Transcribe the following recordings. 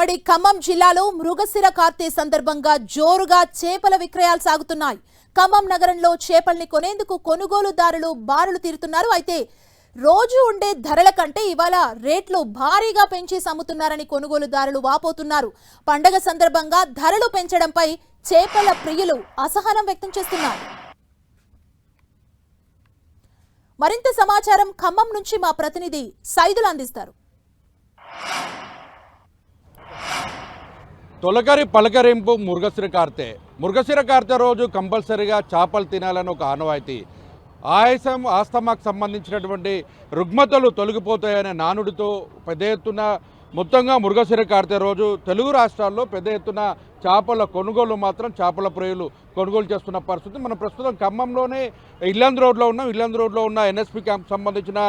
ఉమ్మడి ఖమ్మం జిల్లాలో మృగశిర కార్తె సందర్భంగా జోరుగా చేపల విక్రయాలు సాగుతున్నాయి. ఖమ్మం నగరంలో చేపల్ని కొనేందుకు కొనుగోలుదారులు బారులు తీరుతున్నారు. అయితే రోజు ఉండే ధరల కంటే ఇవాళ రేట్లు భారీగా పెంచి అమ్ముతున్నారని కొనుగోలుదారులు వాపోతున్నారు. పండగ సందర్భంగా ధరలు పెంచడంపై చేపల ప్రియులు అసహనం వ్యక్తం చేస్తున్నారు. మరింత సమాచారం ఖమ్మం నుంచి మా ప్రతినిధి సైదులు అందిస్తారు. తొలకరి పలకరింపు మృగశిర కార్తె రోజు కంపల్సరీగా చేపలు తినాలని ఒక ఆనవాయితీ. ఆయాసం ఆస్తమాకు సంబంధించినటువంటి రుగ్మతలు తొలగిపోతాయనే నానుడితో పెద్ద ఎత్తున మొత్తంగా మృగశిర కార్తె రోజు తెలుగు రాష్ట్రాల్లో పెద్ద ఎత్తున చేపల కొనుగోలు మాత్రం చేపల ప్రియులు కొనుగోలు చేస్తున్న పరిస్థితి. మనం ప్రస్తుతం ఖమ్మంలోనే ఇల్లందు రోడ్లో ఉన్న ఎన్ఎస్పి క్యాంప్ సంబంధించిన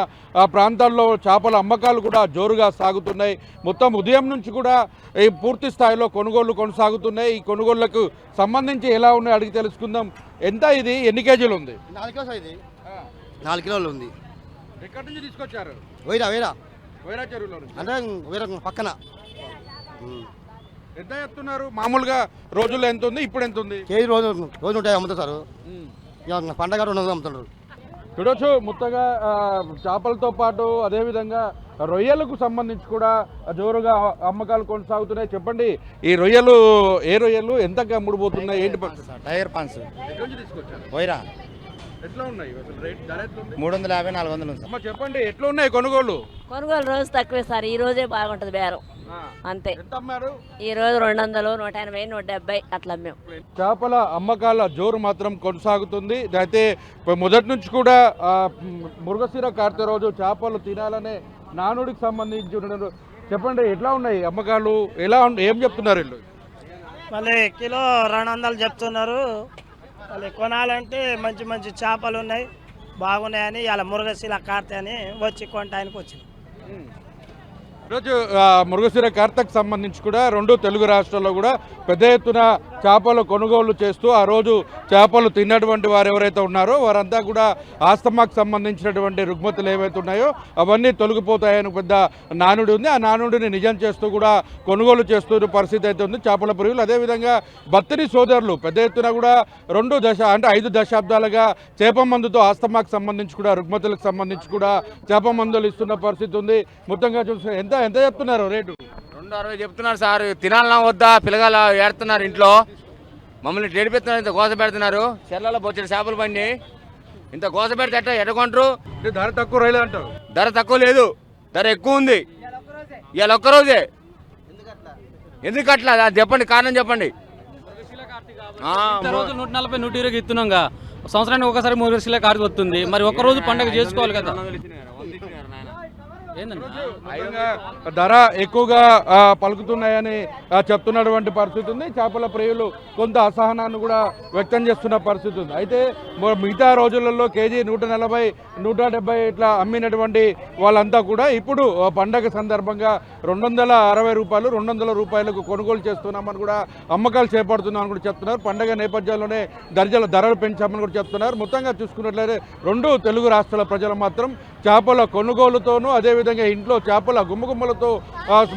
ప్రాంతాల్లో చేపల అమ్మకాలు కూడా జోరుగా సాగుతున్నాయి. మొత్తం ఉదయం నుంచి కూడా ఈ పూర్తి స్థాయిలో కొనుగోళ్లు కొనసాగుతున్నాయి. ఈ కొనుగోళ్లకు సంబంధించి ఎలా ఉన్నాయో అడిగి తెలుసుకుందాం. ఎంత ఇది ఎన్ని కేజీలు ఉంది? 4 కిలోలు ఉంది. ఎక్కడి నుంచి తీసుకొచ్చారు? వైరా చెరువులో నుంచి. అంటే వైరా పక్కన. ఎంత చెప్తున్నారు? మామూలుగా రోజుల్లో ఎంత ఉంది, ఇప్పుడు ఎంత ఉంది? కేజీ రోజు ఉంటాయి అమ్ముతారు. పండగ 200 అమ్ముతున్నారు. చూడొచ్చు మొత్తగా చేపలతో పాటు అదేవిధంగా రొయ్యలకు సంబంధించి కూడా జోరుగా అమ్మకాలు కొనసాగుతున్నాయి. చెప్పండి, ఈ రొయ్యలు ఏ రొయ్యలు ఎంతగా అమ్ముడుపోతున్నాయి, ఏంటి? టైర్ పాన్స్ వైరా ఎట్లా ఉన్నాయి అసలు రేట్? ధర ఎట్లా ఉంది? 350 400 ఉంది. అమ్మ చెప్పండి, ఎట్లా ఉన్నాయి కొనుగోలు? రోజు తక్కువే సార్. ఈ రోజే బాగుంటది బేరం అంతే. ఎంత అమ్మారు? ఈ రోజు 200, 180, 170 అట్లా అమ్మాం. చేపల అమ్మకాల జోరు మాత్రం కొనసాగుతుంది. అయితే మొదటి నుంచి కూడా మృగశిర కార్తె రోజు చేపలు తినాలనే నానుడికి సంబంధించి చెప్పండి, ఎట్లా ఉన్నాయి అమ్మకాలు? ఏం చెప్తున్నారు వీళ్ళు? మళ్ళీ కిలో 200 చెప్తున్నారు. మళ్ళీ కొనాలంటే మంచి మంచి చేపలు ఉన్నాయి, బాగున్నాయని ఇలా మృగశిర కార్తె అని వచ్చి కొనటానికి వచ్చింది. ఈరోజు మృగశిర కార్తెకు సంబంధించి కూడా రెండు తెలుగు రాష్ట్రాల్లో కూడా పెద్ద ఎత్తున చేపలు కొనుగోలు చేస్తూ ఆ రోజు చేపలు తిన్నటువంటి వారు ఎవరైతే ఉన్నారో వారంతా కూడా ఆస్తమాకు సంబంధించినటువంటి రుగ్మతలు ఏవైతే ఉన్నాయో అవన్నీ తొలగిపోతాయని పెద్ద నానుడి ఉంది. ఆ నానుడిని నిజం చేస్తూ కూడా కొనుగోలు చేస్తున్న పరిస్థితి అయితే ఉంది చేపల ప్రియులు. అదేవిధంగా బత్తిని సోదరులు పెద్ద ఎత్తున కూడా 5 దశాబ్దాలుగా చేప మందుతో ఆస్తమాకు సంబంధించి కూడా రుగ్మతలకు సంబంధించి కూడా చేప మందులు ఇస్తున్న పరిస్థితి ఉంది. మొత్తంగా చూస్తే ఎంత చెప్తున్నారు రేటు? 260 చెప్తున్నారు సార్. తినాలన్నా వద్దా పిల్లగాలు ఏడుతున్నారు ఇంట్లో, మమ్మల్ని ఏడిపిస్తున్నారు. ఇంత గోస పెడుతున్నారు. చెర్లలో బొచ్చడి చేపలు పండి ఇంత గోస పెడితే ఎట్టగొంటారు? ధర తక్కువ రైలు అంటారు. ధర తక్కువ లేదు, ధర ఎక్కువ ఉంది. ఇవాళ ఒక్కరోజే ఎందుకు అట్లా? చెప్పండి, కారణం చెప్పండి. రోజు 140, 120 ఇస్తున్నాగా. సంవత్సరానికి ఒకసారి మృగశిర కార్తె వస్తుంది. మరి ఒక్కరోజు పండుగ చేసుకోవాలి కదా. ధర ఎక్కువగా పలుకుతున్నాయని చెప్తున్నటువంటి పరిస్థితి ఉంది. చేపల ప్రియులు కొంత అసహనాన్ని కూడా వ్యక్తం చేస్తున్న పరిస్థితి ఉంది. అయితే మిగతా రోజులలో కేజీ 140, 170 ఇట్లా అమ్మినటువంటి వాళ్ళంతా కూడా ఇప్పుడు పండగ సందర్భంగా 260 రూపాయలు, 200 రూపాయలకు కొనుగోలు చేస్తున్నామని కూడా అమ్మకాలు చేపడుతున్నామని కూడా చెప్తున్నారు. పండగ నేపథ్యంలోనే ధరలు పెంచామని కూడా చెప్తున్నారు. మొత్తంగా చూసుకున్నట్లయితే రెండు తెలుగు రాష్ట్రాల ప్రజలు మాత్రం చేపల కొనుగోలుతోనూ అదేవిధంగా ఇంట్లో చేపల గుమ్మగుమ్మలతో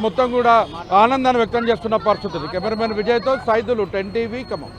మొత్తం కూడా ఆనందాన్ని వ్యక్తం చేస్తున్న పరిస్థితి. కెమెరామెన్ విజయ్తో సైదులు, 10 టీవీ ఖమ్మం.